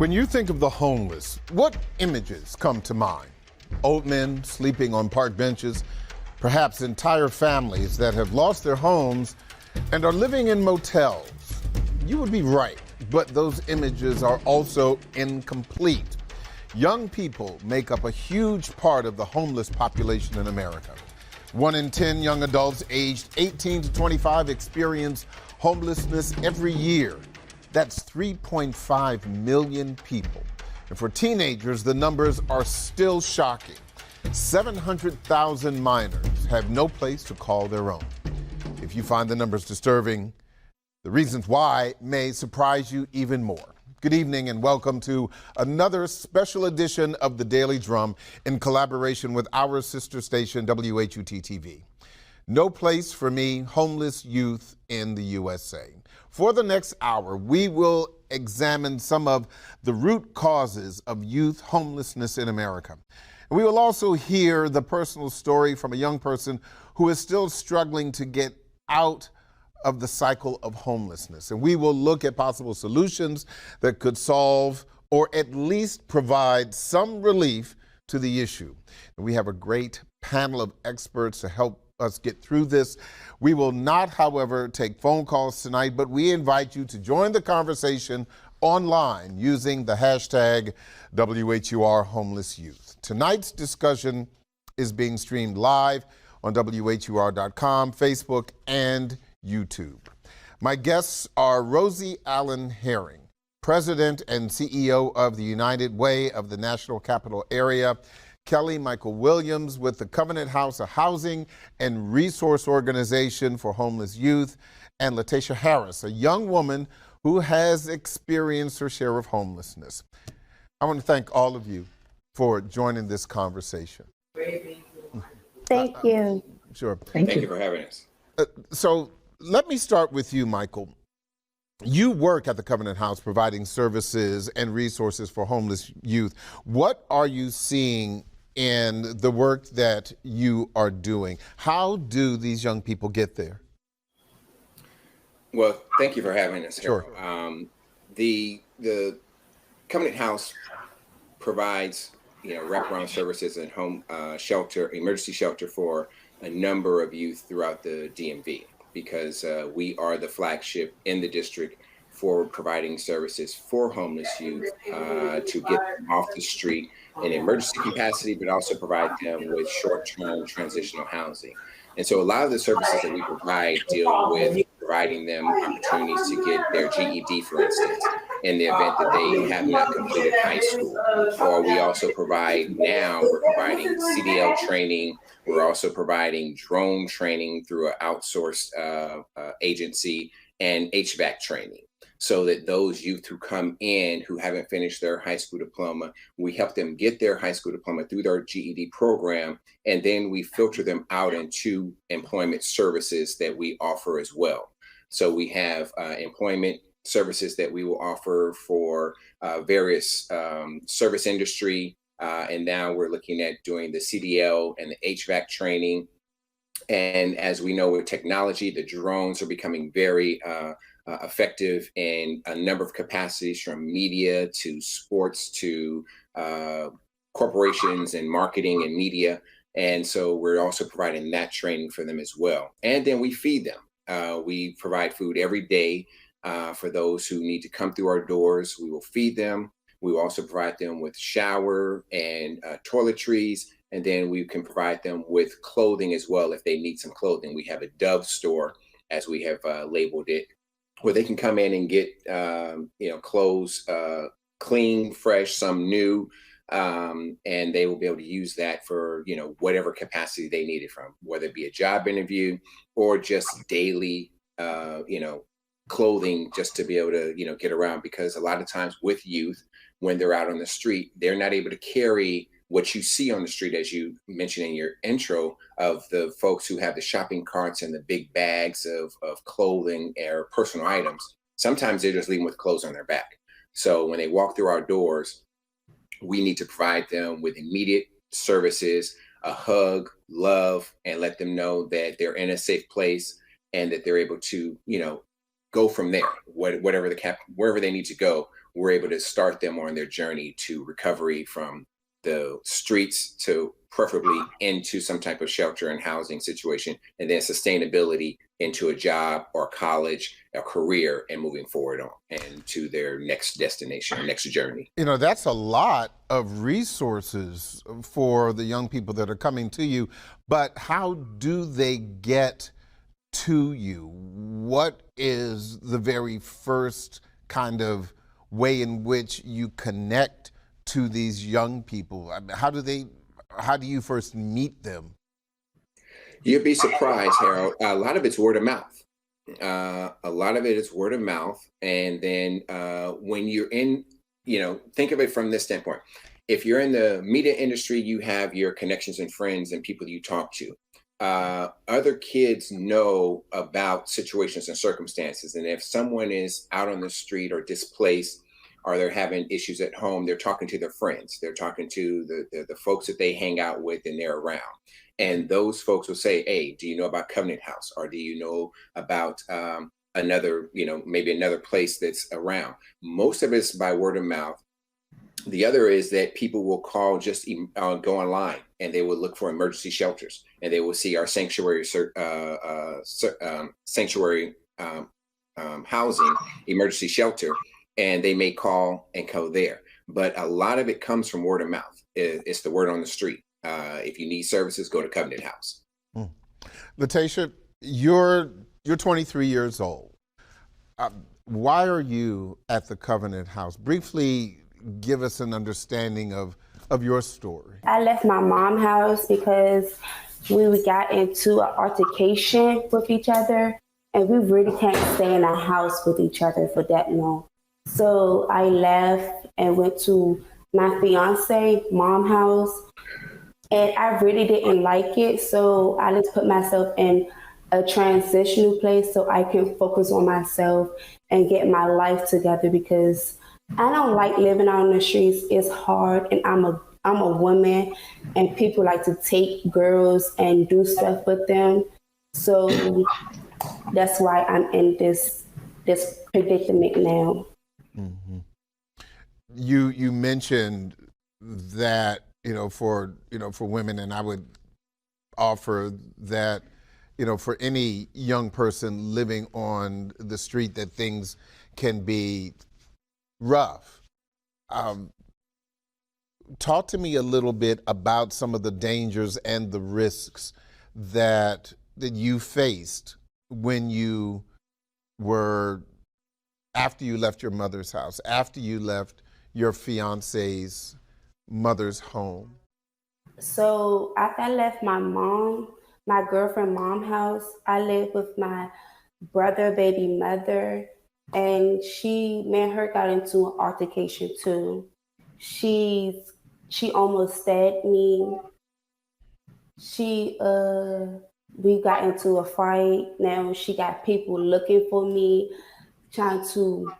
When you think of the homeless, what images come to mind? Old men sleeping on park benches, perhaps entire families that have lost their homes and are living in motels. You would be right, but those images are also incomplete. Young people make up a huge part of the homeless population in America. 1 in 10 young adults aged 18 to 25 experience homelessness every year. That's 3.5 million people. And for teenagers, the numbers are still shocking. 700,000 minors have no place to call their own. If you find the numbers disturbing, the reasons why may surprise you even more. Good evening and welcome to another special edition of The Daily Drum in collaboration with our sister station, WHUT-TV. No place for me, homeless youth in the USA. For the next hour, we will examine some of the root causes of youth homelessness in America. And we will also hear the personal story from a young person who is still struggling to get out of the cycle of homelessness. And we will look at possible solutions that could solve or at least provide some relief to the issue. And we have a great panel of experts to help us get through this. We will not, however, take phone calls tonight, but we invite you to join the conversation online using the hashtag WHUR-HomelessYouth. Tonight's discussion is being streamed live on WHUR.com, Facebook, and YouTube. My guests are Rosie Allen Herring, President and CEO of the United Way of the National Capital Area, Kelly Michael Williams with the Covenant House, a housing and resource organization for homeless youth, and Latasha Harris, a young woman who has experienced her share of homelessness. I want to thank all of you for joining this conversation. Thank you. Sure. Thank you for having us. So let me start with you, Michael. You work at the Covenant House providing services and resources for homeless youth. What are you seeing in the work that you are doing? How do these young people get there? Well, thank you for having us, Sure. Harold. The Covenant House provides, wraparound services and home shelter, emergency shelter for a number of youth throughout the DMV, because we are the flagship in the district for providing services for homeless youth to get them off the street in emergency capacity, but also provide them with short-term transitional housing. And so a lot of the services that we provide deal with providing them opportunities to get their GED, for instance, in the event that they have not completed high school. Or we also provide now, we're providing CDL training. We're also providing drone training through an outsourced agency and HVAC training, so that those youth who come in who haven't finished their high school diploma, we help them get their high school diploma through their GED program, and then we filter them out into employment services that we offer as well. So we have employment services that we will offer for various service industry, and now we're looking at doing the CDL and the HVAC training. And as we know with technology, the drones are becoming very effective in a number of capacities, from media to sports to corporations and marketing and media. And so we're also providing that training for them as well. And then we feed them. We provide food every day for those who need to come through our doors. We will feed them. We will also provide them with shower and toiletries. And then we can provide them with clothing as well if they need some clothing. We have a Dove store, as we have labeled it, where they can come in and get clothes clean, fresh, some new, and they will be able to use that for whatever capacity they need it from, whether it be a job interview or just daily clothing, just to be able to get around. Because a lot of times with youth, when they're out on the street, they're not able to carry what you see on the street, as you mentioned in your intro, of the folks who have the shopping carts and the big bags of clothing or personal items. Sometimes they're just leaving with clothes on their back. So when they walk through our doors, we need to provide them with immediate services, a hug, love, and let them know that they're in a safe place and that they're able to, go from there, wherever they need to go. we're able to start them on their journey to recovery from the streets to preferably into some type of shelter and housing situation, and then sustainability into a job or college, a career, and moving forward on and to their next destination or next journey. You know, that's a lot of resources for the young people that are coming to you, but how do they get to you? What is the very first kind of way in which you connect to these young people? I mean, how do you first meet them? You'd be surprised, Harold. A lot of it's word of mouth. A lot of it is word of mouth. And then when you're in, think of it from this standpoint. If you're in the media industry, you have your connections and friends and people you talk to. Other kids know about situations and circumstances. And if someone is out on the street or displaced, or they're having issues at home, they're talking to their friends. They're talking to the folks that they hang out with and they're around. And those folks will say, hey, do you know about Covenant House? Or do you know about another, maybe another place that's around? Most of it's by word of mouth. The other is that people will call, just go online, and they will look for emergency shelters, and they will see our sanctuary housing, emergency shelter, and they may call and go there. But a lot of it comes from word of mouth. It's the word on the street. If you need services, go to Covenant House. Latasha, you're 23 years old. Why are you at the Covenant House? Briefly give us an understanding of your story. I left my mom's house because we got into an altercation with each other, and we really can't stay in a house with each other for that long. So I left and went to my fiance mom's house, and I really didn't like it. So I just put myself in a transitional place so I can focus on myself and get my life together, because I don't like living out on the streets. It's hard, and I'm a woman, and people like to take girls and do stuff with them. So that's why I'm in this predicament now. Mm-hmm. You mentioned that for women, and I would offer that for any young person living on the street, that things can be rough. Talk to me a little bit about some of the dangers and the risks that you faced when you were, after you left your mother's house, after you left your fiance's mother's home. So after I left my girlfriend mom's house, I lived with my brother, baby mother, and me and her got into an altercation too. She almost stabbed me. We got into a fight. Now she got people looking for me, trying to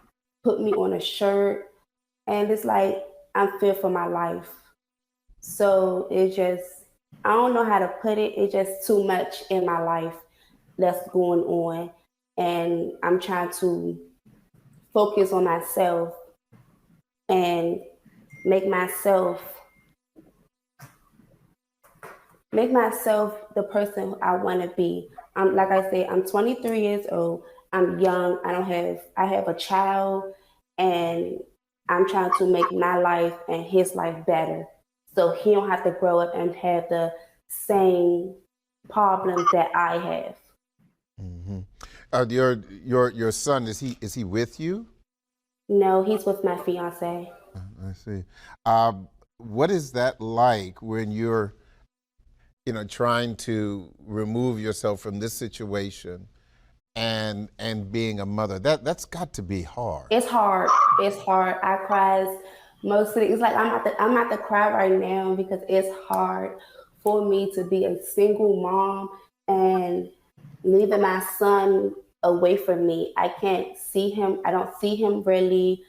put me on a shirt. And it's like, I'm feared for my life. So I don't know how to put it. It's just too much in my life that's going on. And I'm trying to focus on myself and make myself the person I want to be. Like I said, I'm 23 years old. I'm young. I have a child, and I'm trying to make my life and his life better, so he don't have to grow up and have the same problems that I have. Mm-hmm. Your son, is he with you? No, he's with my fiance. I see. What is that like when you're trying to remove yourself from this situation and being a mother? That's got to be hard. It's hard. It's hard. I cry most of it. It's like I'm about to cry right now, because it's hard for me to be a single mom and leaving my son away from me. I can't see him. I don't see him really.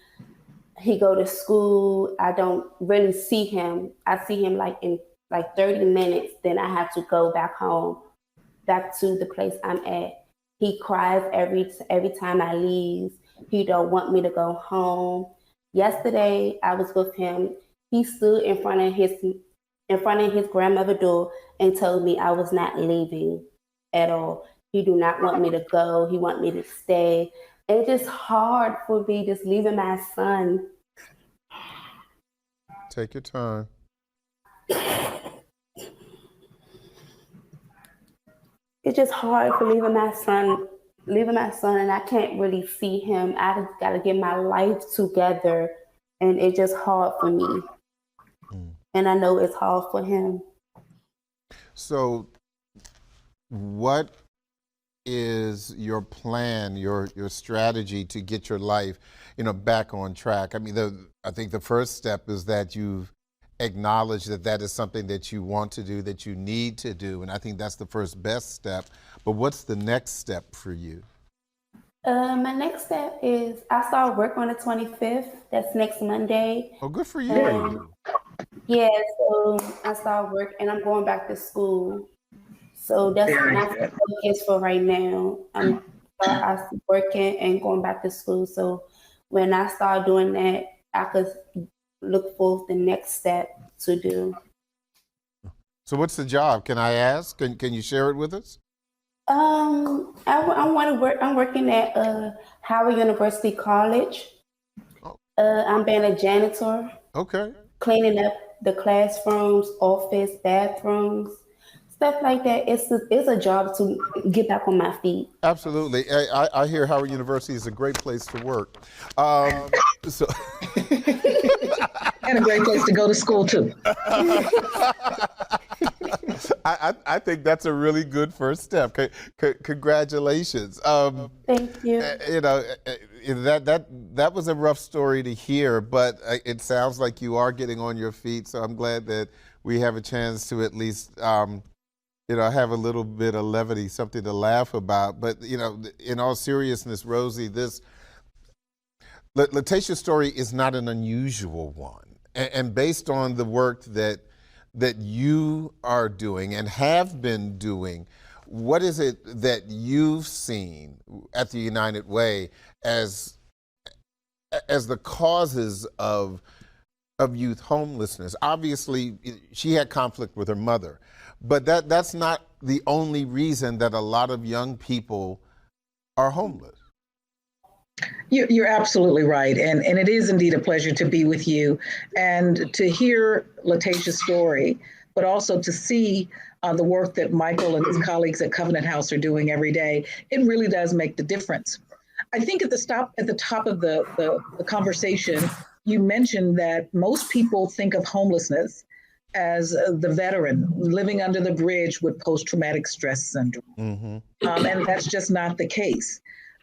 He go to school. I don't really see him. I see him like in 30 minutes. Then I have to go back home, back to the place I'm at. He cries every time I leave. He don't want me to go home. Yesterday, I was with him. He stood in front of his grandmother's door and told me I was not leaving at all. He do not want me to go. He want me to stay. And it's just hard for me just leaving my son. Take your time. It's just hard for leaving my son, and I can't really see him. I just got to get my life together, and it's just hard for me. And I know it's hard for him. So what is your plan, your strategy to get your life, back on track? I mean, I think the first step is that you've acknowledged that is something that you want to do, that you need to do, and I think that's the first best step. But what's the next step for you? My next step is I start work on the 25th. That's next Monday. Oh, good for you. Yeah, so I start work and I'm going back to school. So that's my focus for right now. I'm working and going back to school. So when I start doing that, I could look for the next step to do. So what's the job? Can I ask? Can you share it with us? I want to work. I'm working at Howard University College. I'm being a janitor. Okay. Cleaning up the classrooms, office, bathrooms, stuff like that. It's a job to get back on my feet. Absolutely. I hear Howard University is a great place to work. So. And a great place to go to school too. I think that's a really good first step. Congratulations. Thank you. That was a rough story to hear, but it sounds like you are getting on your feet. So I'm glad that we have a chance to at least, have a little bit of levity, something to laugh about. But in all seriousness, Rosie, Latatia's story is not an unusual one. And based on the work that you are doing and have been doing, what is it that you've seen at the United Way as the causes of youth homelessness? Obviously, she had conflict with her mother, but that's not the only reason that a lot of young people are homeless. You're absolutely right. And it is indeed a pleasure to be with you and to hear Latatia's story, but also to see the work that Michael and his colleagues at Covenant House are doing every day. It really does make the difference. I think at the top of the conversation, you mentioned that most people think of homelessness as the veteran living under the bridge with post-traumatic stress syndrome. Mm-hmm. And that's just not the case.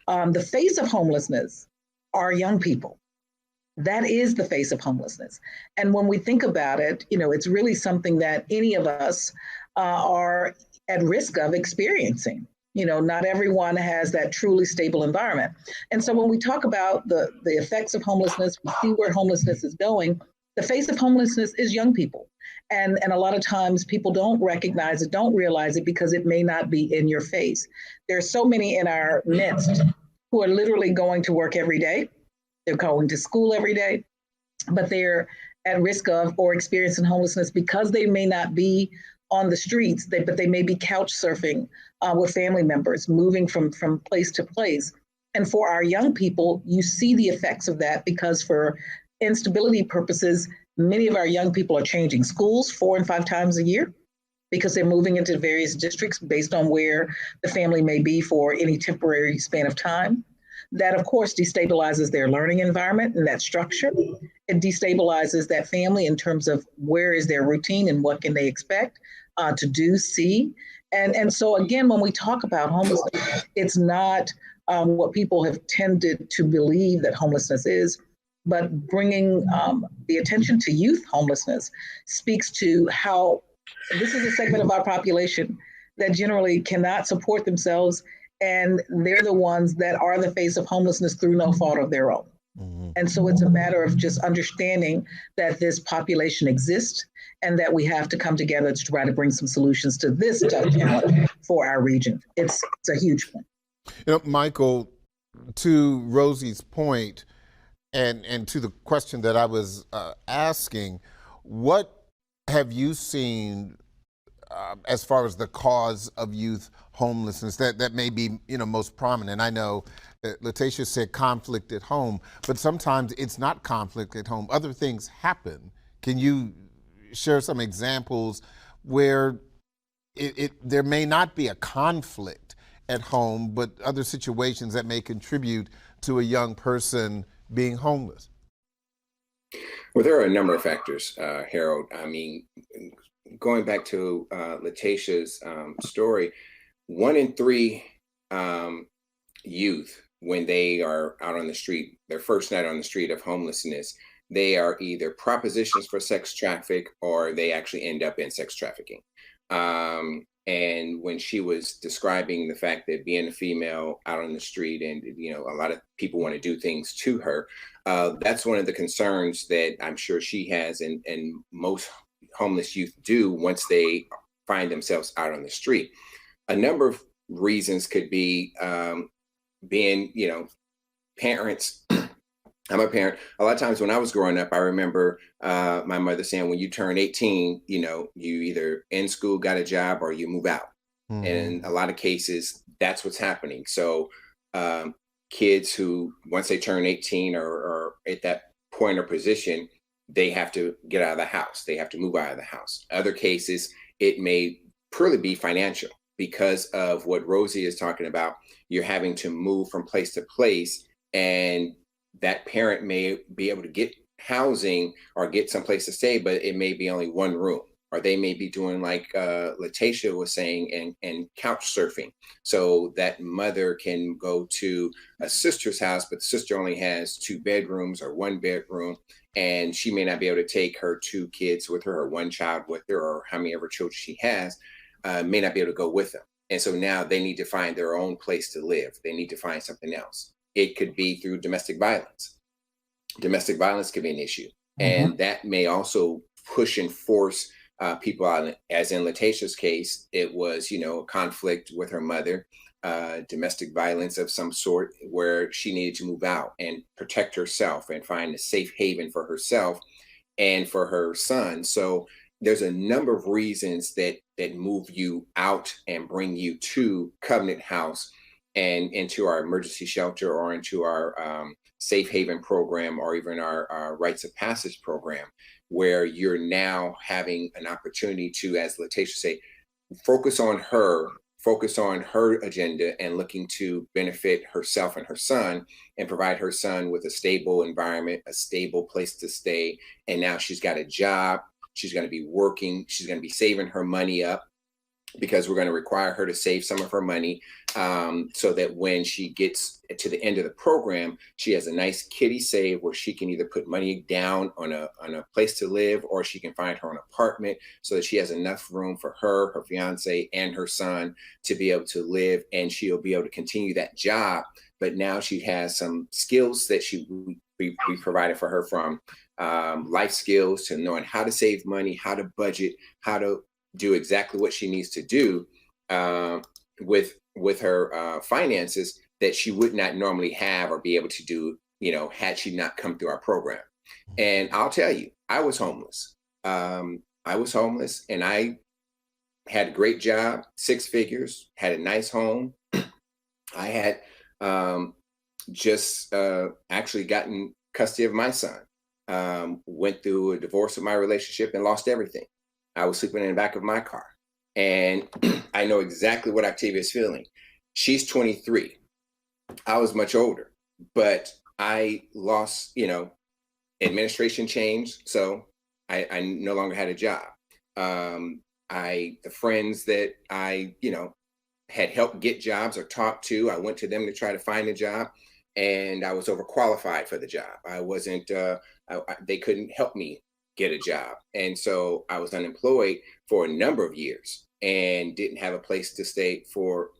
The face of homelessness are young people. That is the face of homelessness. And when we think about it, it's really something that any of us are at risk of experiencing. Not everyone has that truly stable environment. And so when we talk about the effects of homelessness, we see where homelessness is going. The face of homelessness is young people. And a lot of times people don't recognize it, don't realize it because it may not be in your face. There are so many in our midst who are literally going to work every day. They're going to school every day, but they're at risk of or experiencing homelessness because they may not be on the streets, but they may be couch surfing with family members, moving from place to place. And for our young people, you see the effects of that because for instability purposes, many of our young people are changing schools 4 and 5 times a year because they're moving into various districts based on where the family may be for any temporary span of time. That, of course, destabilizes their learning environment and that structure. It destabilizes that family in terms of where is their routine and what can they expect to do, see. And so, again, when we talk about homelessness, it's not what people have tended to believe that homelessness is, but bringing the attention to youth homelessness speaks to how this is a segment of our population that generally cannot support themselves, and they're the ones that are the face of homelessness through no fault of their own. Mm-hmm. And so it's a matter of just understanding that this population exists and that we have to come together to try to bring some solutions to this challenge for our region. It's a huge one. Michael, to Rosie's point, And to the question that I was asking, what have you seen as far as the cause of youth homelessness that may be most prominent? I know Latacia said conflict at home, but sometimes it's not conflict at home. Other things happen. Can you share some examples where there may not be a conflict at home, but other situations that may contribute to a young person being homeless? Well, there are a number of factors, Harold. I mean, going back to Latacia's story, 1 in 3 youth, when they are out on the street, their first night on the street of homelessness, they are either propositions for sex traffic or they actually end up in sex trafficking. And when she was describing the fact that being a female out on the street and, a lot of people want to do things to her, that's one of the concerns that I'm sure she has and most homeless youth do once they find themselves out on the street. A number of reasons could be being, parents. I'm a parent. A lot of times when I was growing up, I remember my mother saying, when you turn 18, you either in school, got a job, or you move out. Mm-hmm. And in a lot of cases, that's what's happening. So kids who, once they turn 18 or at that point or position, they have to get out of the house. They have to move out of the house. Other cases, it may purely be financial because of what Rosie is talking about. You're having to move from place to place, and that parent may be able to get housing or get someplace to stay, but it may be only one room, or they may be doing like Latacia was saying and couch surfing. So that mother can go to a sister's house, but the sister only has 2 bedrooms or 1 bedroom, and she may not be able to take her 2 kids with her or 1 child with her, or how many ever children she has, may not be able to go with them. And so now they need to find their own place to live. They need to find something else. It could be through domestic violence. Domestic violence could be an issue. Mm-hmm. And that may also push and force people out. As in Latacia's case, it was, a conflict with her mother, domestic violence of some sort, where she needed to move out and protect herself and find a safe haven for herself and for her son. So there's a number of reasons that move you out and bring you to Covenant House and into our emergency shelter or into our safe haven program, or even our rites of passage program, where you're now having an opportunity to, as Latacia say, focus on her agenda and looking to benefit herself and her son and provide her son with a stable environment, a stable place to stay. And now she's got a job. She's going to be working. She's going to be saving her money up, because we're going to require her to save some of her money so that when she gets to the end of the program, she has a nice kitty save where she can either put money down on a place to live, or she can find her own apartment so that she has enough room for her fiance, and her son to be able to live, and she'll be able to continue that job. But now she has some skills that we provided for her, from life skills to knowing how to save money, how to budget, how to do exactly what she needs to do with her finances that she would not normally have or be able to do, had she not come through our program. And I'll tell you, I was homeless. And I had a great job, 6 figures, had a nice home. I had just actually gotten custody of my son, went through a divorce of my relationship and lost everything. I was sleeping in the back of my car. And I know exactly what Octavia is feeling. She's 23. I was much older, but I lost, administration changed. So I no longer had a job. The friends that I, had helped get jobs or talked to, I went to them to try to find a job, and I was overqualified for the job. I wasn't, they couldn't help me get a job. And so I was unemployed for a number of years and didn't have a place to stay for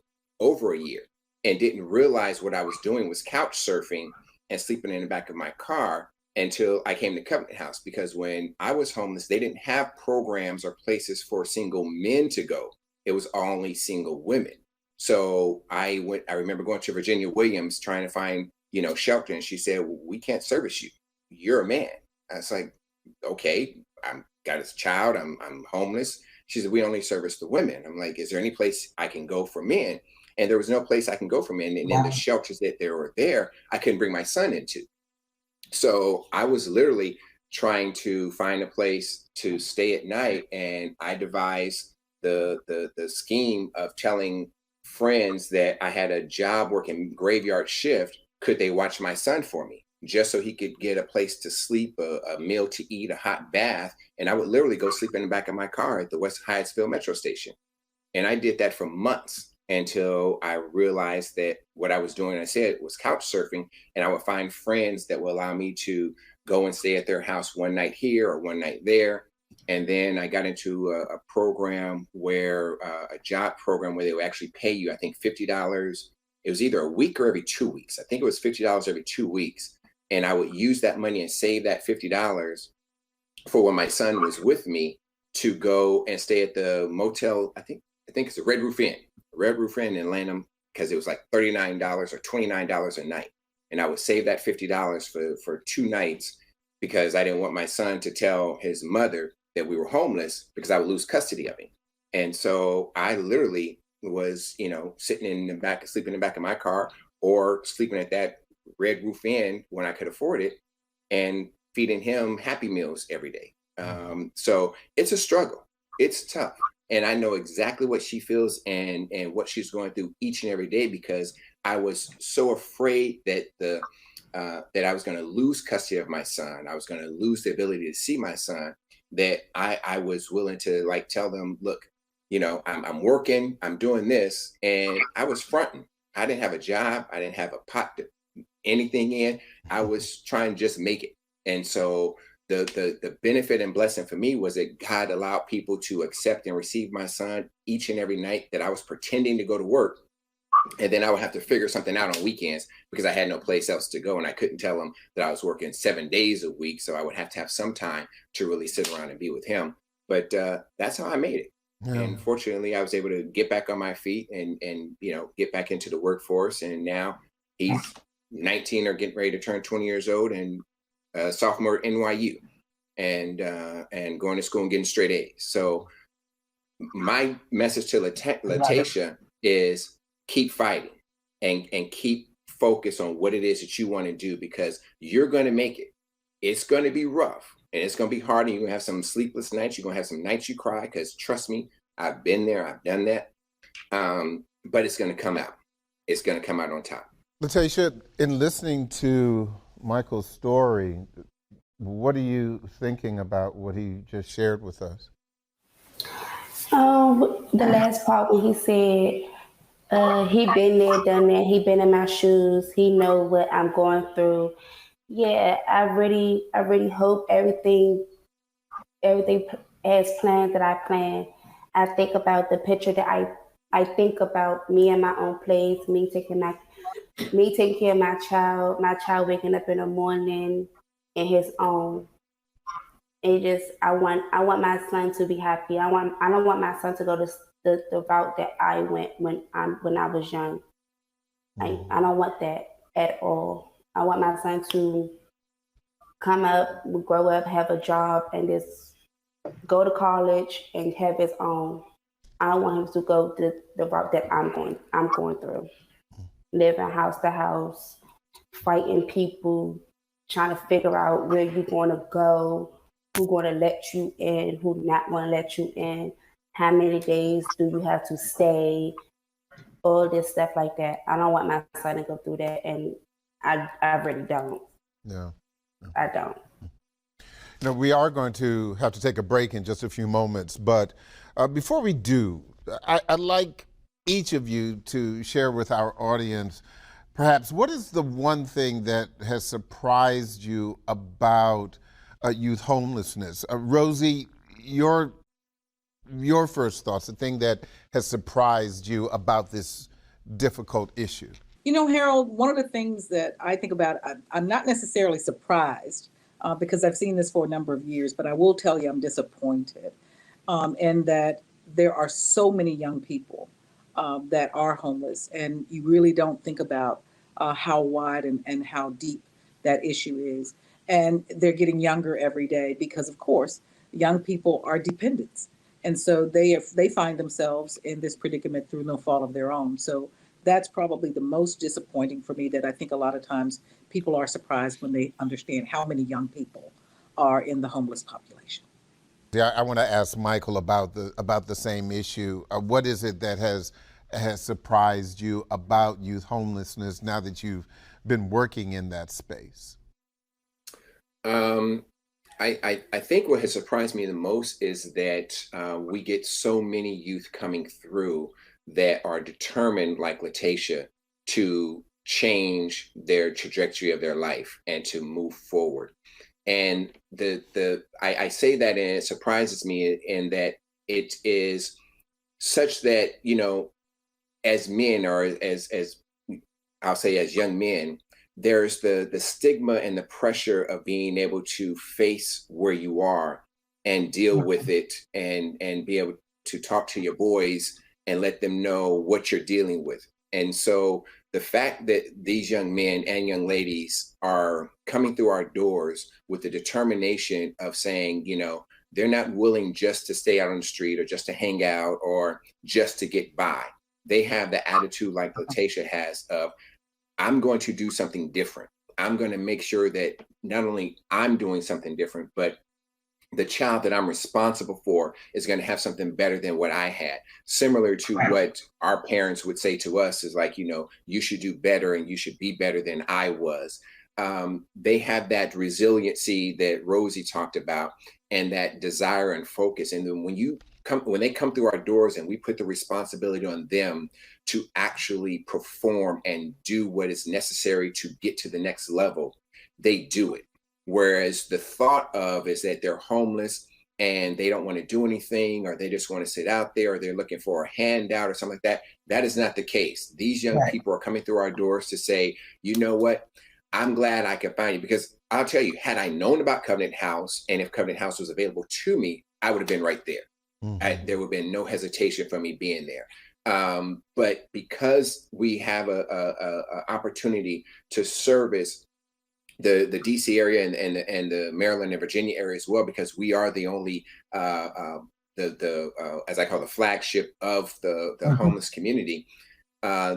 over a year, and didn't realize what I was doing was couch surfing and sleeping in the back of my car until I came to Covenant House. Because when I was homeless, they didn't have programs or places for single men to go. It was only single women. So I remember going to Virginia Williams trying to find shelter. And she said, well, we can't service you. You're a man. I was like, okay, I'm got a child. I'm homeless. She said, we only service the women. I'm like, is there any place I can go for men? And there was no place I can go for men. And in the shelters that were there, I couldn't bring my son into. So I was literally trying to find a place to stay at night. And I devised the scheme of telling friends that I had a job working graveyard shift. Could they watch my son for me? Just so he could get a place to sleep, a meal to eat, a hot bath. And I would literally go sleep in the back of my car at the West Hyattsville Metro Station. And I did that for months until I realized that what I was doing, I said, was couch surfing. And I would find friends that would allow me to go and stay at their house one night here or one night there. And then I got into a program where, a job program where they would actually pay you, I think, $50. It was either a week or every 2 weeks. I think it was $50 every 2 weeks. And I would use that money and save that $50 for when my son was with me to go and stay at the motel. I think it's a Red Roof Inn in Lanham, because it was like $39 or $29 a night. And I would save that $50 for 2 nights because I didn't want my son to tell his mother that we were homeless because I would lose custody of him. And so I literally was, sitting in the back, sleeping in the back of my car, or sleeping at that Red Roof Inn when I could afford it, and feeding him Happy Meals every day. So it's a struggle. It's tough. And I know exactly what she feels and what she's going through each and every day, because I was so afraid that that I was going to lose custody of my son. I was going to lose the ability to see my son, that I was willing to tell them, look, I'm working, I'm doing this. And I was fronting. I didn't have a job. I didn't have a pot to anything in. I was trying to just make it. And so the benefit and blessing for me was that God allowed people to accept and receive my son each and every night that I was pretending to go to work. And then I would have to figure something out on weekends because I had no place else to go. And I couldn't tell them that I was working 7 days a week. So I would have to have some time to really sit around and be with him. But that's how I made it. Yeah. And fortunately, I was able to get back on my feet and get back into the workforce. And now he's 19 or getting ready to turn 20 years old and a sophomore at NYU and going to school and getting straight A's. So my message to Latasha is keep fighting and keep focused on what it is that you want to do, because you're going to make it. It's going to be rough and it's going to be hard, and you're going to have some sleepless nights. You're going to have some nights you cry, because trust me, I've been there, I've done that. But it's going to come out. It's going to come out on top. Latasha, in listening to Michael's story, what are you thinking about what he just shared with us? The last part when he said he been there, done that, he been in my shoes, he know what I'm going through. Yeah, I really hope everything as planned that I plan. I think about the picture that I think about me in my own place, me taking care of my child waking up in the morning in his own. I want my son to be happy. I don't want my son to go to the route that I went when I was young. I don't want that at all. I want my son to come up, grow up, have a job, and just go to college and have his own. I don't want him to go the route that I'm going through. Living house to house, fighting people, trying to figure out where you're going to go, who's going to let you in, who's not going to let you in, how many days do you have to stay, all this stuff like that. I don't want my son to go through that, and I really don't. No. I don't. We are going to have to take a break in just a few moments, but before we do, I'd like each of you to share with our audience, perhaps, what is the one thing that has surprised you about youth homelessness? Rosie, your first thoughts, the thing that has surprised you about this difficult issue. Harold, one of the things that I think about, I'm not necessarily surprised because I've seen this for a number of years, but I will tell you I'm disappointed in that there are so many young people that are homeless, and you really don't think about how wide and how deep that issue is. And they're getting younger every day because, of course, young people are dependents. And so they find themselves in this predicament through no fault of their own. So that's probably the most disappointing for me, that I think a lot of times people are surprised when they understand how many young people are in the homeless population. Yeah, I want to ask Michael about the same issue. What is it that has surprised you about youth homelessness now that you've been working in that space? I think what has surprised me the most is that we get so many youth coming through that are determined, like Latacia, to change their trajectory of their life and to move forward. And I say that, and it surprises me in that it is such that, you know, as men, or as I'll say as young men, there's the stigma and the pressure of being able to face where you are and deal with it, and be able to talk to your boys and let them know what you're dealing with. And so the fact that these young men and young ladies are coming through our doors with the determination of saying, you know, they're not willing just to stay out on the street or just to hang out or just to get by. They have the attitude like Latacia has of, I'm going to do something different. I'm going to make sure that not only I'm doing something different, but the child that I'm responsible for is going to have something better than what I had. Similar to what our parents would say to us is like, you know, you should do better and you should be better than I was. They have that resiliency that Rosie talked about, and that desire and focus. And then when they come through our doors and we put the responsibility on them to actually perform and do what is necessary to get to the next level, they do it. Whereas the thought of is that they're homeless and they don't want to do anything, or they just want to sit out there, or they're looking for a handout or something like that. That is not the case. These young people are coming through our doors to say, you know what, I'm glad I could find you. Because I'll tell you, had I known about Covenant House, and if Covenant House was available to me, I would have been right there. Mm-hmm. There would have been no hesitation for me being there. But because we have a opportunity to service the DC area and the Maryland and Virginia area as well, because we are the only as I call the flagship of the homeless community.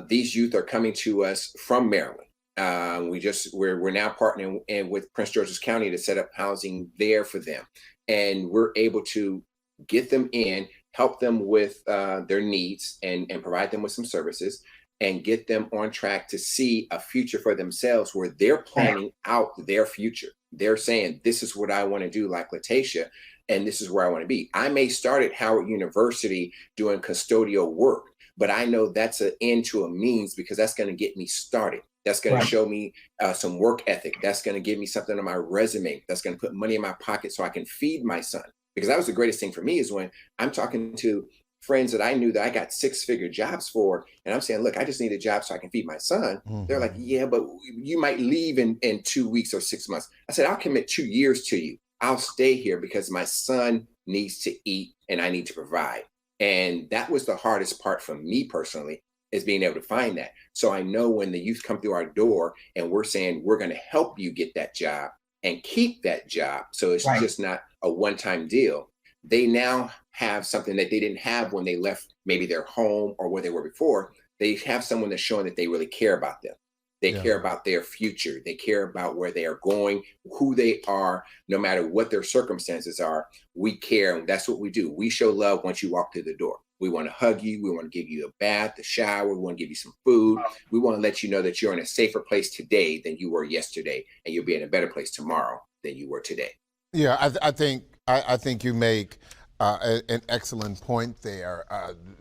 These youth are coming to us from Maryland. We're now partnering with Prince George's County to set up housing there for them, and we're able to get them in, help them with their needs, and provide them with some services, and get them on track to see a future for themselves where they're planning out their future. They're saying, this is what I want to do, like Latacia, and this is where I want to be. I may start at Howard University doing custodial work, but I know that's an end to a means, because that's going to get me started. That's going to show me some work ethic. That's going to give me something on my resume. That's going to put money in my pocket so I can feed my son. Because that was the greatest thing for me, is when I'm talking to friends that I knew that I got 6-figure jobs for, and I'm saying, look, I just need a job so I can feed my son. Mm-hmm. They're like, yeah, but you might leave in 2 weeks or 6 months. I said, I'll commit 2 years to you. I'll stay here because my son needs to eat and I need to provide. And that was the hardest part for me personally, is being able to find that. So I know when the youth come through our door and we're saying, we're going to help you get that job and keep that job, so it's just not a one-time deal, they now have something that they didn't have when they left maybe their home or where they were before. They have someone that's showing that they really care about them. They care about their future. They care about where they are going, who they are, no matter what their circumstances are. We care, and that's what we do. We show love once you walk through the door. We want to hug you. We want to give you a bath, a shower. We want to give you some food. We want to let you know that you're in a safer place today than you were yesterday, and you'll be in a better place tomorrow than you were today. Yeah, I think you make an excellent point there.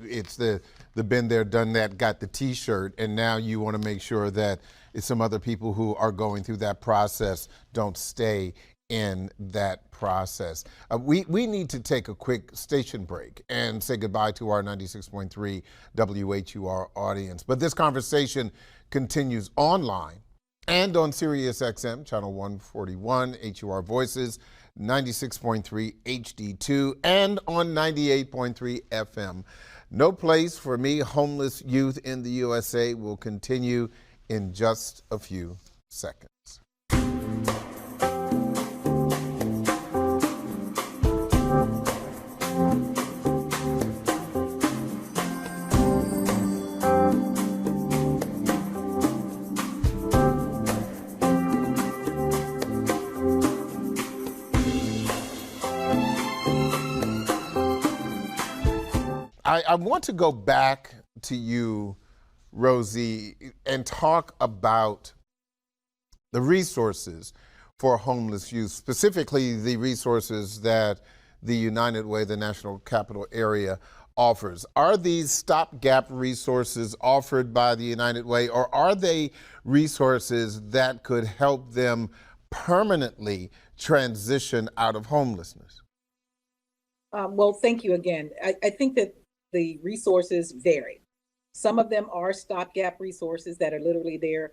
It's the been there, done that, got the T-shirt, and now you want to make sure that some other people who are going through that process don't stay in that process. We need to take a quick station break and say goodbye to our 96.3 WHUR audience. But this conversation continues online and on Sirius XM, channel 141, HUR Voices, 96.3 HD2, and on 98.3 FM. No Place for Me, Homeless Youth in the USA will continue in just a few seconds. I want to go back to you, Rosie, and talk about the resources for homeless youth, specifically the resources that the United Way, the National Capital Area, offers. Are these stopgap resources offered by the United Way, or are they resources that could help them permanently transition out of homelessness? Well, thank you again. I think that the resources vary. Some of them are stopgap resources that are literally there,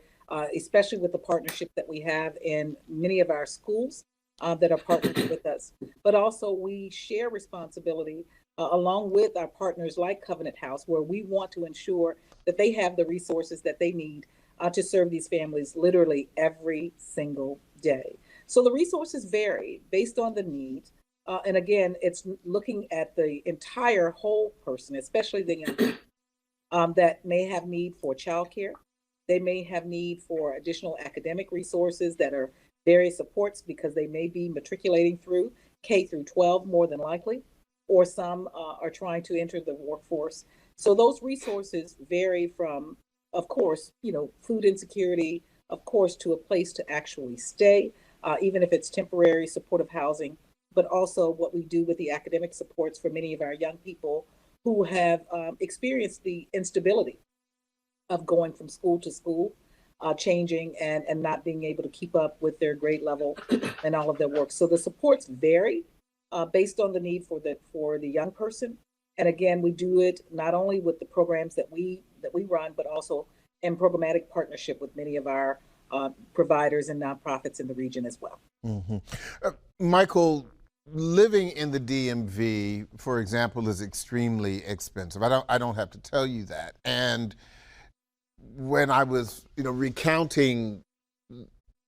especially with the partnership that we have in many of our schools that are partnering with us. But also we share responsibility along with our partners like Covenant House, where we want to ensure that they have the resources that they need to serve these families literally every single day. So the resources vary based on the needs. And again, it's looking at the entire whole person, especially the young people that may have need for childcare. They may have need for additional academic resources that are various supports because they may be matriculating through K through 12 more than likely, or some are trying to enter the workforce. So those resources vary from, of course, food insecurity, of course, to a place to actually stay, even if it's temporary supportive housing, but also what we do with the academic supports for many of our young people who have experienced the instability of going from school to school, changing and not being able to keep up with their grade level and all of their work. So the supports vary based on the need for the young person. And again, we do it not only with the programs that we run, but also in programmatic partnership with many of our providers and nonprofits in the region as well. Mm-hmm. Michael, living in the DMV, for example, is extremely expensive. I don't have to tell you that. And when I was, recounting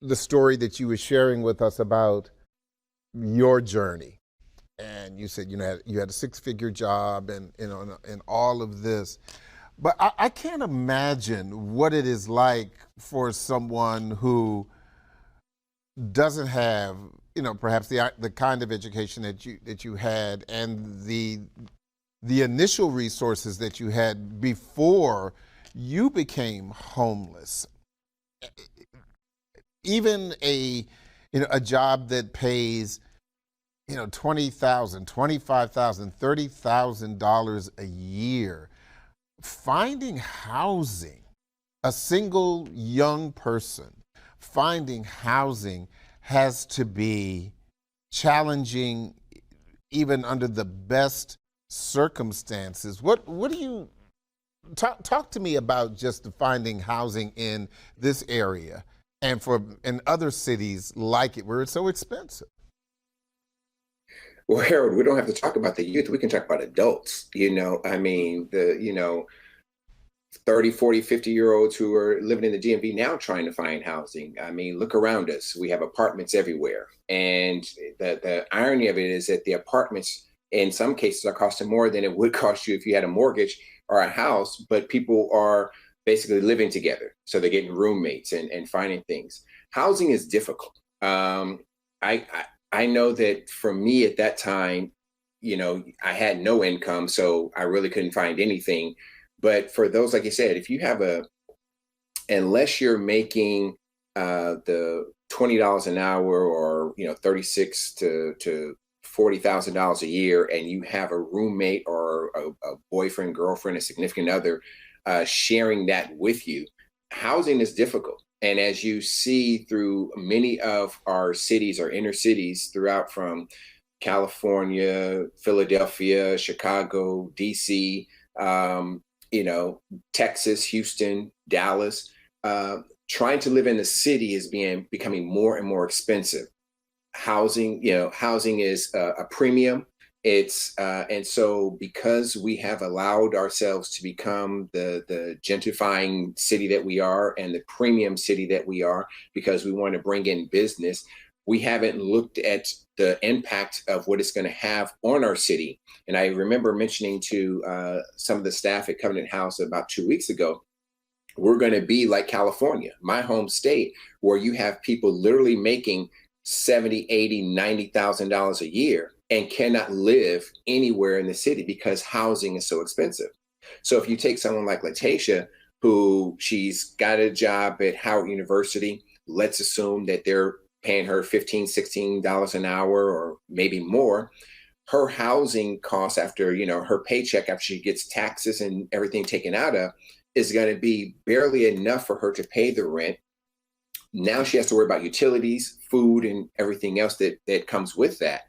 the story that you were sharing with us about your journey, and you said, you had a six-figure job and, and all of this, but I can't imagine what it is like for someone who doesn't have, perhaps the kind of education that you had and the initial resources that you had before you became homeless. Even a job that pays $20,000, $25,000, $30,000 a year, finding housing, a single young person finding housing has to be challenging even under the best circumstances. What do you talk to me about just finding housing in this area and in other cities like it where it's so expensive? Well, Harold, we don't have to talk about the youth. We can talk about adults. I mean, 30, 40, 50-year-olds who are living in the DMV now trying to find housing. I mean, look around us. We have apartments everywhere. And the irony of it is that the apartments, in some cases, are costing more than it would cost you if you had a mortgage or a house, but people are basically living together. So they're getting roommates and finding things. Housing is difficult. I know that for me at that time, I had no income, so I really couldn't find anything. But for those, like you said, if you have unless you're making the $20 an hour or $36,000 to $40,000 a year, and you have a roommate or a boyfriend, girlfriend, a significant other sharing that with you, housing is difficult. And as you see through many of our cities or inner cities throughout, from California, Philadelphia, Chicago, DC, Texas, Houston, Dallas, trying to live in the city is becoming more and more expensive. Housing is a premium. And so because we have allowed ourselves to become the gentrifying city that we are and the premium city that we are, because we want to bring in business, we haven't looked at the impact of what it's going to have on our city. And I remember mentioning to some of the staff at Covenant House about 2 weeks ago, we're going to be like California, my home state, where you have people literally making $70,000, $80,000, $90,000 a year and cannot live anywhere in the city because housing is so expensive. So if you take someone like Latasia, who she's got a job at Howard University, let's assume that they're paying her $15, $16 an hour or maybe more. Her housing costs after, her paycheck, after she gets taxes and everything taken out of, is going to be barely enough for her to pay the rent. Now she has to worry about utilities, food, and everything else that comes with that.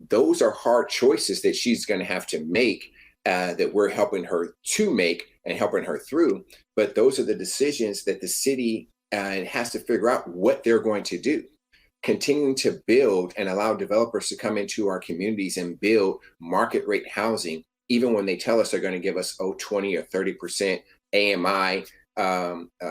Those are hard choices that she's going to have to make, that we're helping her to make and helping her through. But those are the decisions that the city has to figure out what they're going to do. Continuing to build and allow developers to come into our communities and build market rate housing, even when they tell us they're going to give us 20 or 30% AMI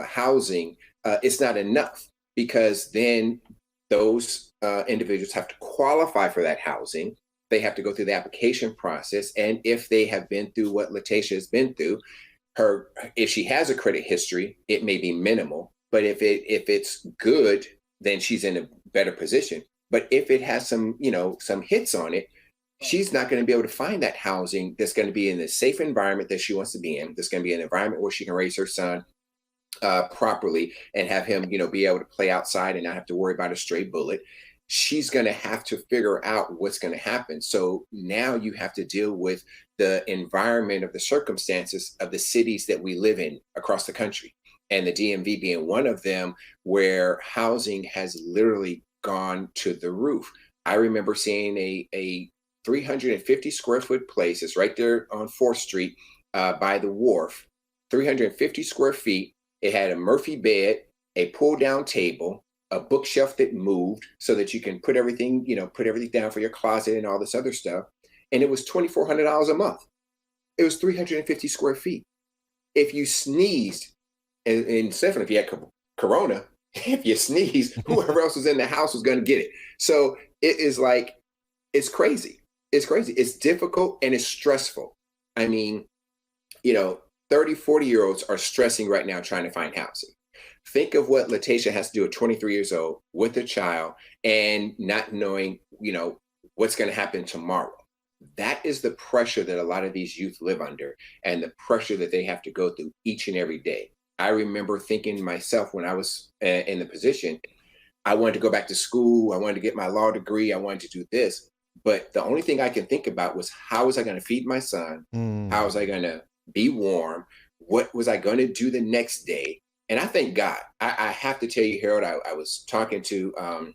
housing, it's not enough, because then those individuals have to qualify for that housing. They have to go through the application process. And if they have been through what Latasia has been through, if she has a credit history, it may be minimal. But if it's good, then she's in a better position. But if it has some hits on it, she's not going to be able to find that housing that's going to be in the safe environment that she wants to be in. That's going to be an environment where she can raise her son properly and have him, be able to play outside and not have to worry about a stray bullet. She's going to have to figure out what's going to happen. So now you have to deal with the environment of the circumstances of the cities that we live in across the country, and the DMV being one of them, where housing has literally gone to the roof. I remember seeing a 350 square foot place. It's right there on 4th Street by the wharf, 350 square feet. It had a Murphy bed, a pull down table, a bookshelf that moved so that you can put everything down for your closet and all this other stuff. And it was $2,400 a month. It was 350 square feet. If you sneezed, and Stephen, if you had corona, if you sneezed, whoever else was in the house was going to get it. So it is like, it's crazy. It's crazy. It's difficult and it's stressful. I mean, 30, 40-year-olds are stressing right now trying to find housing. Think of what Latasia has to do at 23 years old with a child and not knowing, what's going to happen tomorrow. That is the pressure that a lot of these youth live under, and the pressure that they have to go through each and every day. I remember thinking to myself when I was in the position, I wanted to go back to school. I wanted to get my law degree. I wanted to do this. But the only thing I can think about was, how was I going to feed my son? How was I going to be warm? What was I going to do the next day? And I thank God. I have to tell you, Harold, I was talking to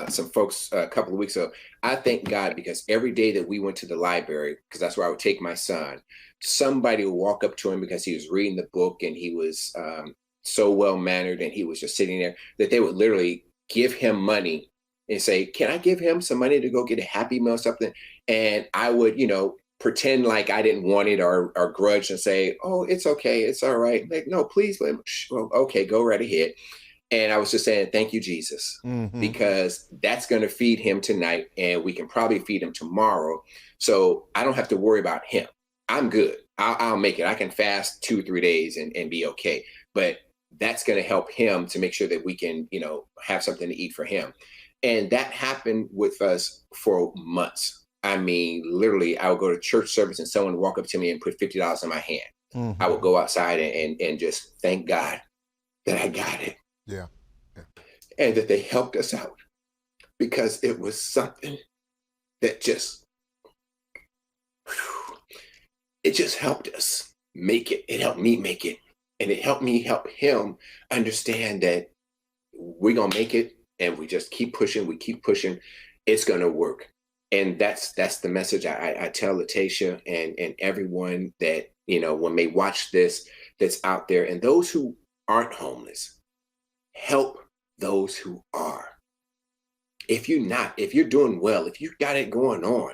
some folks a couple of weeks ago. I thank God, because every day that we went to the library, because that's where I would take my son, somebody would walk up to him because he was reading the book and he was so well-mannered and he was just sitting there, that they would literally give him money and say, can I give him some money to go get a Happy Meal or something? And I would, pretend like I didn't want it or grudge and say, oh, it's okay, it's all right. Like, no, please, well, okay, go right ahead. And I was just saying, thank you, Jesus, because that's going to feed him tonight, and we can probably feed him tomorrow. So I don't have to worry about him. I'm good. I'll make it. I can fast 2 or 3 days and be okay. But that's going to help him to make sure that we can, have something to eat for him. And that happened with us for months. I mean, literally, I would go to church service and someone would walk up to me and put $50 in my hand. I would go outside and just thank God that I got it. Yeah. And that they helped us out, because it was something that just helped us make it. It helped me make it. And it helped me help him understand that we're going to make it, and we just keep pushing. We keep pushing. It's going to work. And that's the message I tell Latasia and everyone that, when they watch this, that's out there, and those who aren't homeless, help those who are. If you're doing well, if you got it going on,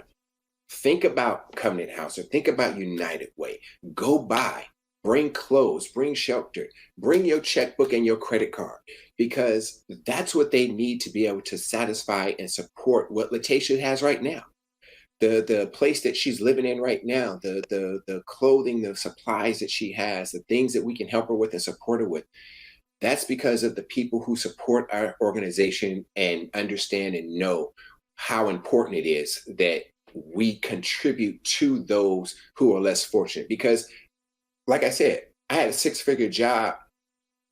think about Covenant House or think about United Way. Go by, bring clothes, bring shelter, bring your checkbook and your credit card, because that's what they need to be able to satisfy and support what Latasia has right now. The place that she's living in right now, the clothing, the supplies that she has, the things that we can help her with and support her with. That's because of the people who support our organization and understand and know how important it is that we contribute to those who are less fortunate. Because, like I said, I had a 6-figure job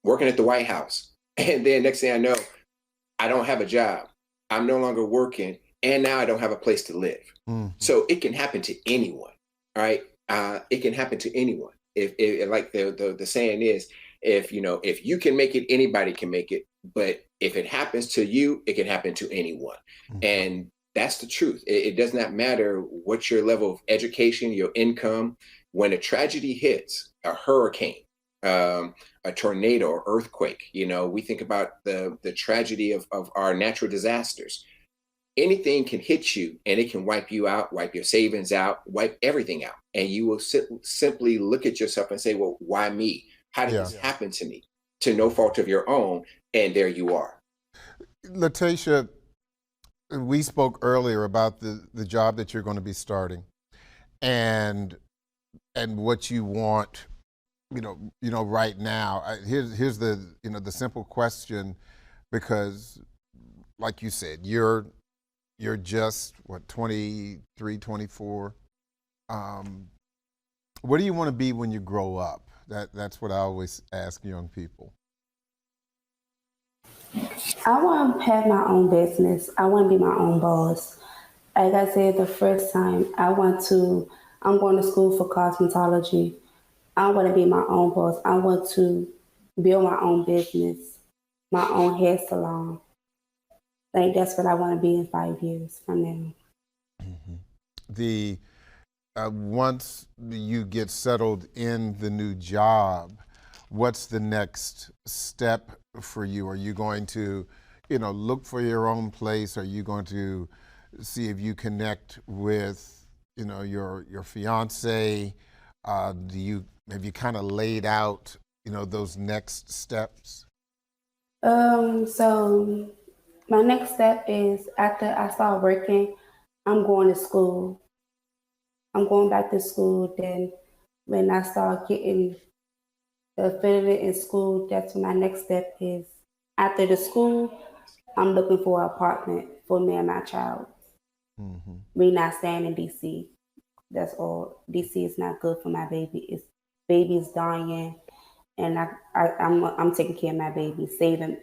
working at the White House. And then next thing I know, I don't have a job. I'm no longer working. And now I don't have a place to live. Mm-hmm. So it can happen to anyone, right? It can happen to anyone. If like the saying is, if you can make it, anybody can make it. But if it happens to you, it can happen to anyone. Mm-hmm. And that's the truth. It does not matter what your level of education, your income. When a tragedy hits, a hurricane, a tornado or earthquake, we think about the tragedy of our natural disasters. Anything can hit you and it can wipe you out, wipe your savings out, wipe everything out. And you will simply look at yourself and say, well, why me? How did this happen to me? To no fault of your own. And there you are. Latasia, we spoke earlier about the job that you're going to be starting and what you want, right now. Here's the simple question, because like you said, you're just, 23, 24. What do you want to be when you grow up? That's what I always ask young people. I want to have my own business. I want to be my own boss. Like I said the first time, I'm going to school for cosmetology. I want to be my own boss. I want to build my own business, my own hair salon. Like, that's what I want to be in 5 years from now. Mm-hmm. Once you get settled in the new job, what's the next step for you? Are you going to, look for your own place? Are you going to see if you connect with, your fiance? Have you kind of laid out, those next steps? So my next step is, after I start working, I'm going to school. I'm going back to school. Then when I start getting affiliated in school, that's when my next step is. After the school, I'm looking for an apartment for me and my child. Mm-hmm. We not staying in DC. That's all. DC is not good for my baby. Baby's dying, and I'm taking care of my baby, saving,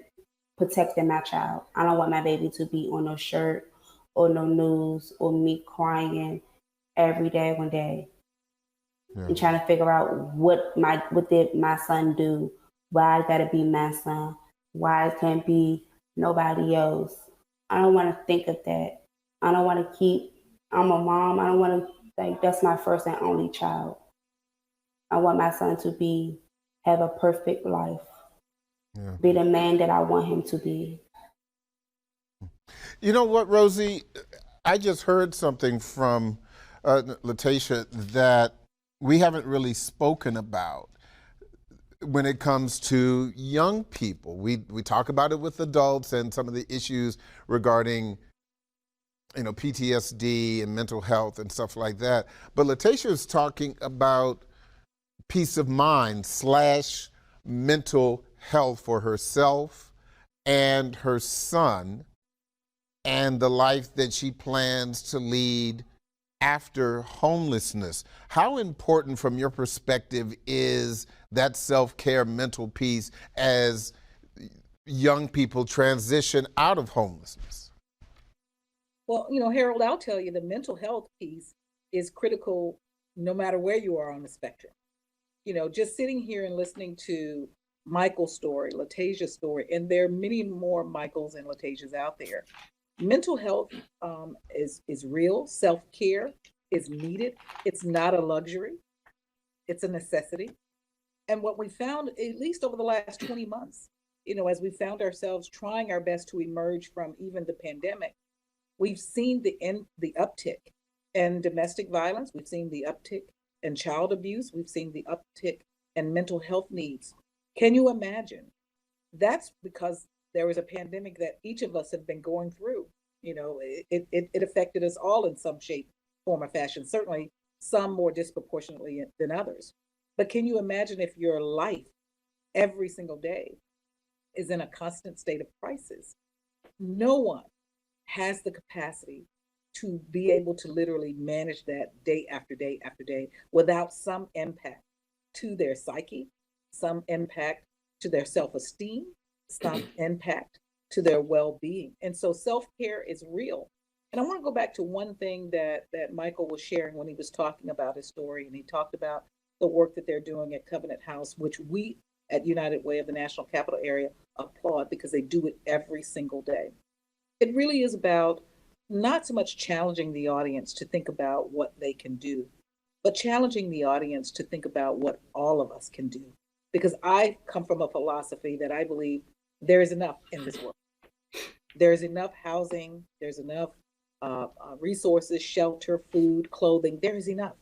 protecting my child. I don't want my baby to be on no shirt or no news or me crying every day, one day. Yeah. And trying to figure out what did my son do? Why it gotta be my son? Why it can't be nobody else? I don't want to think of that. I don't want to I'm a mom. I don't want to that's my first and only child. I want my son to have a perfect life. Yeah. Be the man that I want him to be. You know what, Rosie? I just heard something from Latasia that we haven't really spoken about when it comes to young people. We talk about it with adults and some of the issues regarding, PTSD and mental health and stuff like that. But Latasia is talking about peace of mind / mental health for herself and her son, and the life that she plans to lead after homelessness. How important, from your perspective, is that self-care mental piece as young people transition out of homelessness? Well, Harold, I'll tell you, the mental health piece is critical no matter where you are on the spectrum. Just sitting here and listening to Michael's story, Latasia's story, and there are many more Michaels and Latasias out there. Mental health is real. Self-care is needed. It's not a luxury. It's a necessity. And what we found, at least over the last 20 months, as we found ourselves trying our best to emerge from even the pandemic, we've seen the uptick in domestic violence. We've seen the uptick in child abuse. We've seen the uptick in mental health needs. Can you imagine? That's because there was a pandemic that each of us have been going through. You know, it affected us all in some shape, form, or fashion, certainly some more disproportionately than others. But can you imagine if your life every single day is in a constant state of crisis? No one has the capacity to be able to literally manage that day after day after day without some impact to their psyche, some impact to their self-esteem, some impact to their well-being. And so self-care is real. And I want to go back to one thing that Michael was sharing when he was talking about his story, and he talked about the work that they're doing at Covenant House, which we at United Way of the National Capital Area applaud because they do it every single day. It really is about not so much challenging the audience to think about what they can do, but challenging the audience to think about what all of us can do. Because I come from a philosophy that I believe there is enough in this world. There's enough housing, there's enough resources, shelter, food, clothing, there is enough.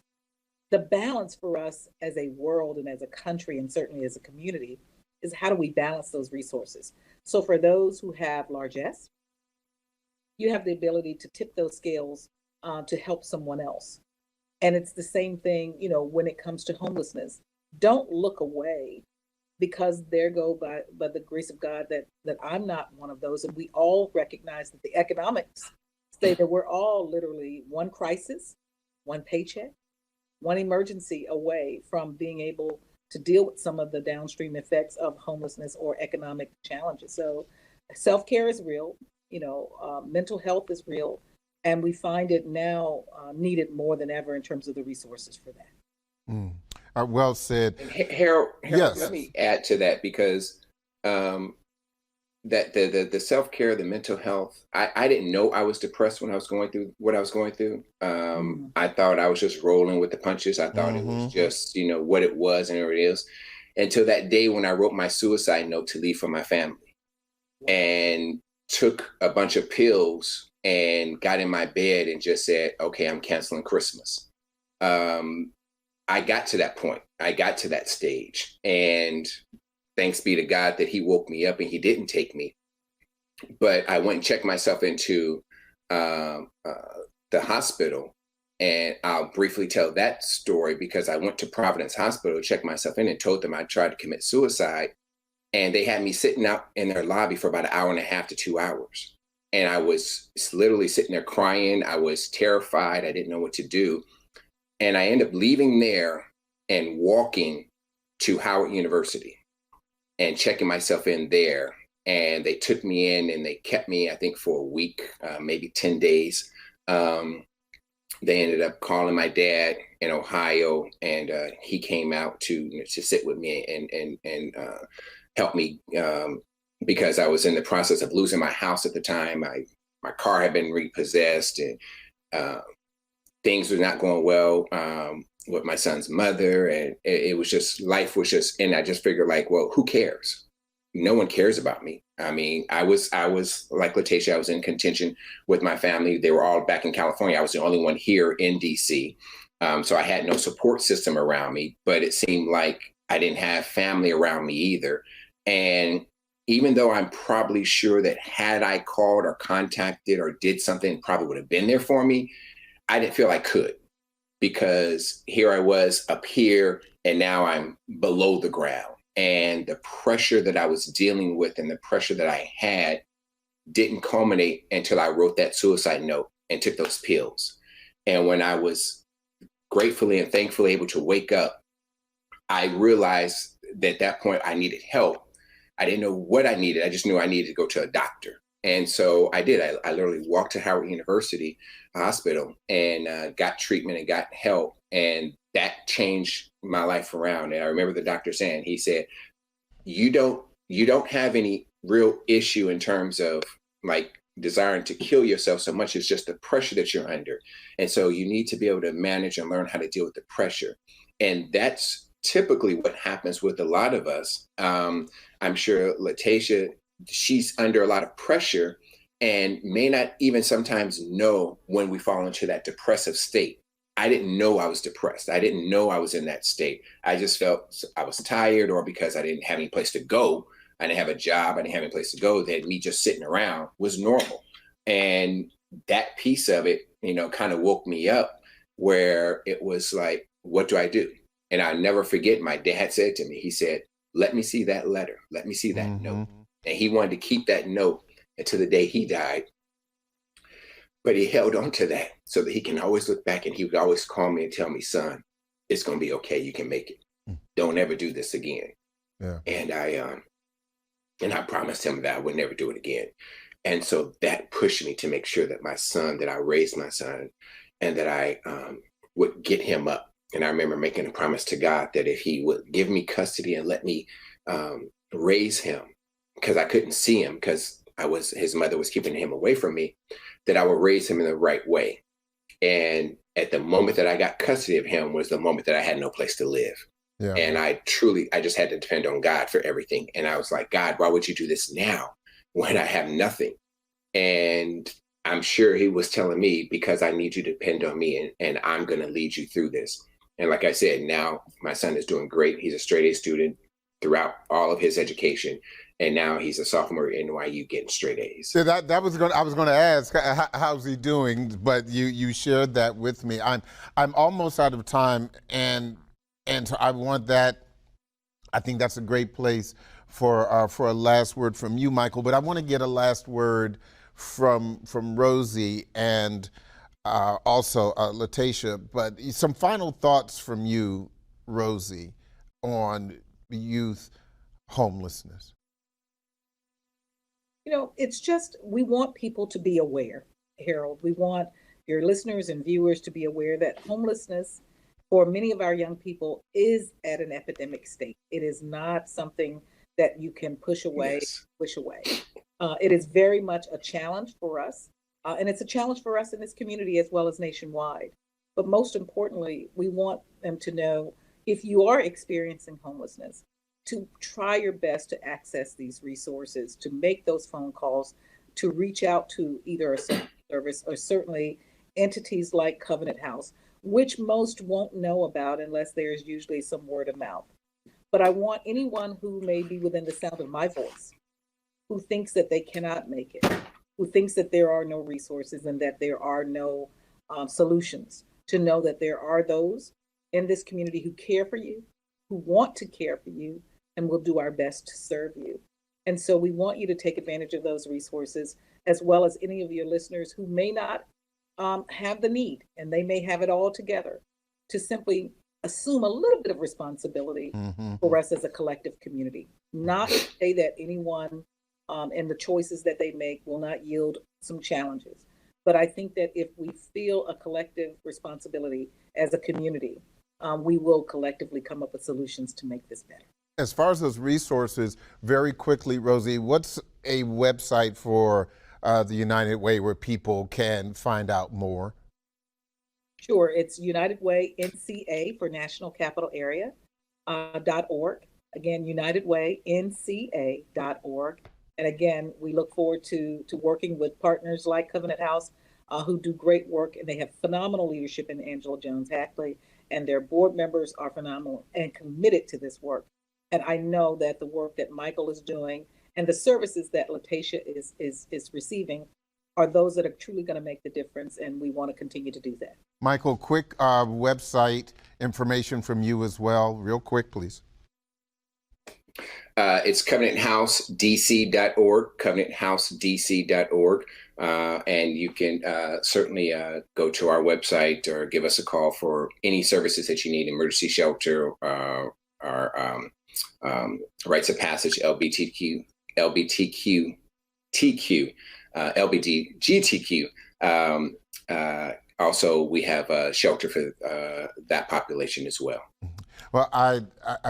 The balance for us as a world and as a country, and certainly as a community, is how do we balance those resources? So for those who have largesse, you have the ability to tip those scales to help someone else. And it's the same thing, you know, when it comes to homelessness. Don't look away, because there go by the grace of God that I'm not one of those. And we all recognize that the economics say that we're all literally one crisis, one paycheck, one emergency away from being able to deal with some of the downstream effects of homelessness or economic challenges. So self-care is real, you know, mental health is real, and we find it now needed more than ever in terms of the resources for that. Mm. Well said. Harold, yes. Let me add to that, because that the self-care, the mental health, I didn't know I was depressed when I was going through what I was going through. I thought I was just rolling with the punches. I thought it was just, you know, what it was and it is, until that day when I wrote my suicide note to leave for my family and took a bunch of pills and got in my bed and just said, okay, I'm canceling Christmas. I got to that point. I got to that stage, and thanks be to God that he woke me up and he didn't take me. But I went and checked myself into the hospital, and I'll briefly tell that story because I went to Providence Hospital, checked myself in, and told them I tried to commit suicide. And they had me sitting out in their lobby for about an hour and a half to 2 hours. And I was literally sitting there crying. I was terrified. I didn't know what to do. And I ended up leaving there and walking to Howard University and checking myself in there. And they took me in and they kept me, I think, for a week, maybe 10 days. They ended up calling my dad in Ohio, and he came out to sit with me and help me because I was in the process of losing my house at the time. My car had been repossessed, and things were not going well with my son's mother, and it was just, life was just, and I just figured, like, well, who cares? No one cares about me. I mean, I was like Letitia, I was in contention with my family. They were all back in California. I was the only one here in DC. So I had no support system around me, but it seemed like I didn't have family around me either. And even though I'm probably sure that had I called or contacted or did something, probably would have been there for me, I didn't feel I could, because here I was up here and now I'm below the ground. And the pressure that I was dealing with and the pressure that I had didn't culminate until I wrote that suicide note and took those pills. And when I was gratefully and thankfully able to wake up, I realized that at that point I needed help. I didn't know what I needed. I just knew I needed to go to a doctor. And so I did. I literally walked to Howard University Hospital and got treatment and got help. And that changed my life around. And I remember the doctor saying, he said, you don't have any real issue in terms of like desiring to kill yourself so much. It's just the pressure that you're under. And so you need to be able to manage and learn how to deal with the pressure. And that's typically what happens with a lot of us. I'm sure Letitia, she's under a lot of pressure and may not even sometimes know when we fall into that depressive state. I didn't know I was depressed. I didn't know I was in that state. I just felt I was tired, or because I didn't have any place to go. I didn't have a job. I didn't have any place to go. That me just sitting around was normal. And that piece of it, kind of woke me up, where it was like, what do I do? And I'll never forget, my dad said to me, he said, let me see that letter. Let me see that note. And he wanted to keep that note until the day he died. But he held on to that so that he can always look back, and he would always call me and tell me, son, it's going to be okay. You can make it. Don't ever do this again. Yeah. And I promised him that I would never do it again. And so that pushed me to make sure that that I raised my son, and that I would get him up. And I remember making a promise to God that if he would give me custody and let me raise him, because I couldn't see him because his mother was keeping him away from me, that I would raise him in the right way. And at the moment that I got custody of him was the moment that I had no place to live. Yeah. And I just had to depend on God for everything. And I was like, God, why would you do this now when I have nothing? And I'm sure he was telling me, because I need you to depend on me, and I'm going to lead you through this. And like I said, now my son is doing great. He's a straight A student throughout all of his education. And now he's a sophomore at NYU getting straight A's. So I was going to ask, how's he doing? But you shared that with me. I'm almost out of time, and so I want that. I think that's a great place for a last word from you, Michael. But I want to get a last word from Rosie and also Latacia. But some final thoughts from you, Rosie, on youth homelessness. It's just, we want people to be aware, Harold. We want your listeners and viewers to be aware that homelessness for many of our young people is at an epidemic state. It is not something that you can push away, push away. It is very much a challenge for us. And it's a challenge for us in this community as well as nationwide. But most importantly, we want them to know, if you are experiencing homelessness, to try your best to access these resources, to make those phone calls, to reach out to either a service or certainly entities like Covenant House, which most won't know about unless there's usually some word of mouth. But I want anyone who may be within the sound of my voice, who thinks that they cannot make it, who thinks that there are no resources and that there are no solutions, to know that there are those in this community who care for you, who want to care for you, and we'll do our best to serve you. And so we want you to take advantage of those resources, as well as any of your listeners who may not have the need, and they may have it all together, to simply assume a little bit of responsibility for us as a collective community. Not to say that anyone and the choices that they make will not yield some challenges. But I think that if we feel a collective responsibility as a community, we will collectively come up with solutions to make this better. As far as those resources, very quickly, Rosie, what's a website for the United Way where people can find out more? Sure, it's United Way NCA for National Capital Area .org. Again, UnitedWayNCA.org. And again, we look forward to working with partners like Covenant House, who do great work, and they have phenomenal leadership in Angela Jones-Hackley, and their board members are phenomenal and committed to this work. And I know that the work that Michael is doing and the services that Latacia is receiving are those that are truly going to make the difference, and we want to continue to do that. Michael, quick website information from you as well, real quick, please. It's covenanthousedc.org, covenanthousedc.org. And you can certainly go to our website or give us a call for any services that you need, emergency shelter, our rites of passage, LGBTQ. Also, we have a shelter for that population as well. Well,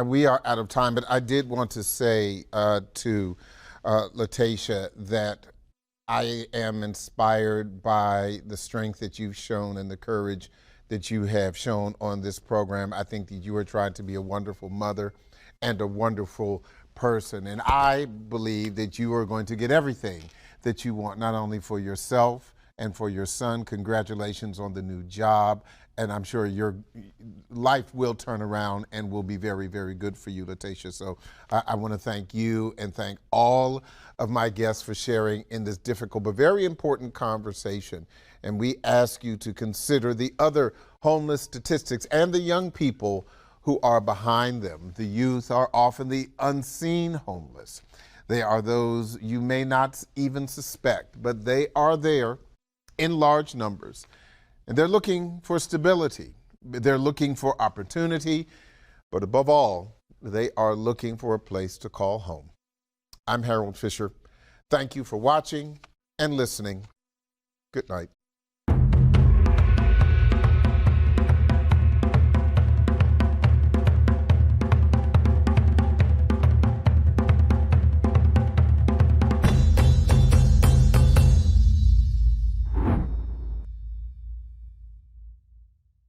we are out of time, but I did want to say to Latacia that I am inspired by the strength that you've shown and the courage that you have shown on this program. I think that you are trying to be a wonderful mother and a wonderful person. And I believe that you are going to get everything that you want, not only for yourself and for your son. Congratulations on the new job. And I'm sure your life will turn around and will be very, very good for you, Latasia. So I want to thank you and thank all of my guests for sharing in this difficult but very important conversation. And we ask you to consider the other homeless statistics and the young people who are behind them. The youth are often the unseen homeless. They are those you may not even suspect, but they are there in large numbers. And they're looking for stability. They're looking for opportunity. But above all, they are looking for a place to call home. I'm Harold Fisher. Thank you for watching and listening. Good night.